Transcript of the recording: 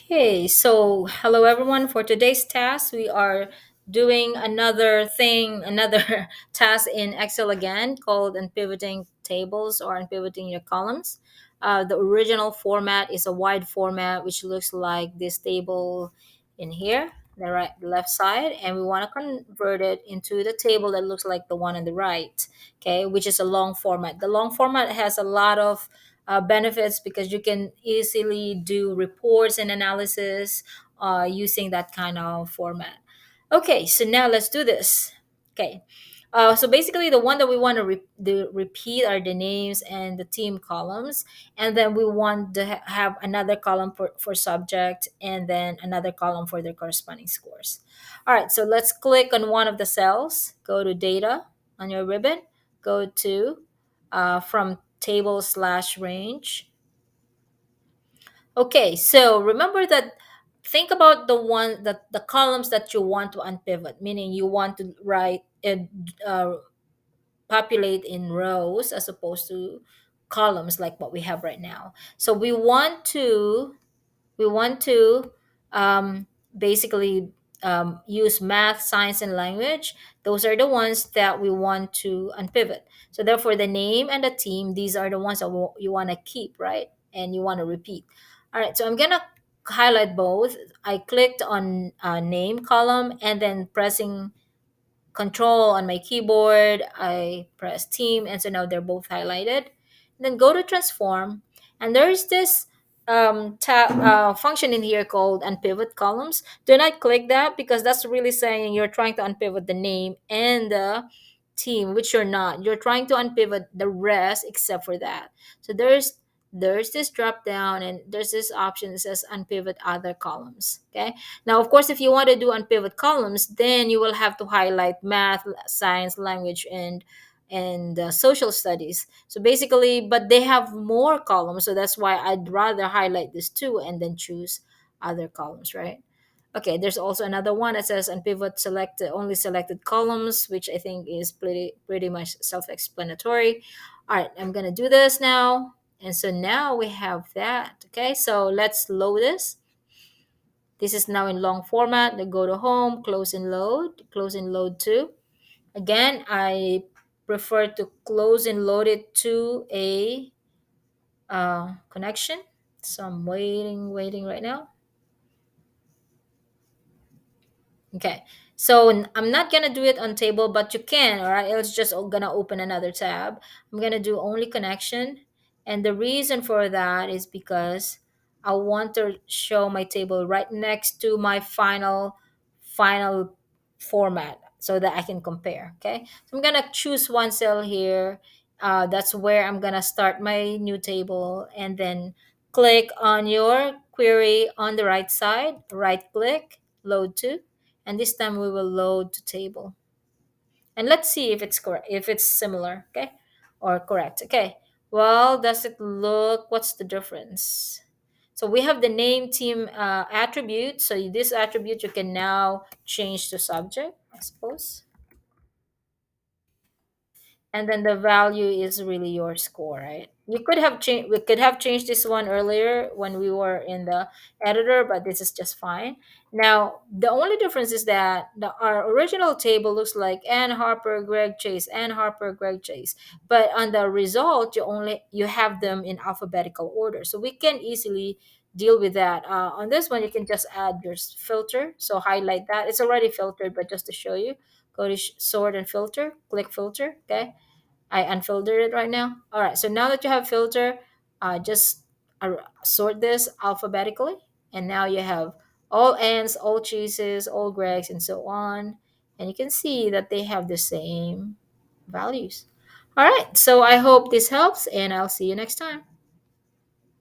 Okay, so hello everyone. For today's task, we are doing another thing, another task in Excel again called unpivoting tables or unpivoting your columns. The original format is a wide format, which looks like this table in here, the left side, and we want to convert it into the table that looks like the one on the right. Okay, which is a long format. The long format has a lot of benefits because you can easily do reports and analysis using that kind of format. Okay, so now let's do this. Okay, so basically the one that we want to repeat are the names and the team columns, and then we want to have another column for subject and then another column for their corresponding scores. All right, so let's click on one of the cells, go to data on your ribbon, go to from table slash range. Okay, so remember that think about the columns that you want to unpivot, meaning you want to write and populate in rows as opposed to columns like what we have right now. So we want to basically use math, science, and language. Those are the ones that we want to unpivot. So therefore, the name and the team, these are the ones that you want to keep, right? And you want to repeat. All right, so I'm gonna highlight both. I clicked on name column and then pressing control on my keyboard. I press team, and so now they're both highlighted. Then go to transform, and there's this function in here called unpivot columns. Do not click that because that's really saying you're trying to unpivot the name and the team, which you're not. You're trying to unpivot the rest except for that. So there's this drop down and there's this option that says unpivot other columns. Okay, now, of course, if you want to do unpivot columns, then you will have to highlight math, science, language, and social studies. So basically, but they have more columns, so that's why I'd rather highlight this two and then choose other columns, right? Okay, there's also another one that says unpivot select only selected columns, which I think is pretty much self-explanatory. All right, I'm gonna do this now, and so now we have that. Okay, so let's load this. This is now in long format. Then go to home, close and load to. Again, I prefer to close and load it to a connection. So I'm waiting right now. Okay. So I'm not gonna do it on table, but you can, all right? It's just gonna open another tab. I'm gonna do only connection. And the reason for that is because I want to show my table right next to my final format so that I can compare. Okay. So I'm gonna choose one cell here. That's where I'm gonna start my new table and then click on your query on the right side, right click, load to, and this time we will load to table, and let's see if it's correct, if it's similar, okay, or correct. Okay, well, does it look, what's the difference? So we have the name team attribute, so this attribute you can now change to subject, I suppose, and then the value is really your score, right? You could have changed, we could have changed this one earlier when we were in the editor, but this is just fine. Now the only difference is that our original table looks like Ann Harper, Greg Chase, Ann Harper, Greg Chase, but on the result you have them in alphabetical order, so we can easily deal with that. On this one you can just add your filter, so highlight that, it's already filtered, but just to show you, go to sort and filter, click filter. Okay, I unfiltered it right now. All right, so now that you have filter, just sort this alphabetically, and now you have all ants, all cheeses, all Gregs, and so on. And you can see that they have the same values. All right, so I hope this helps, and I'll see you next time.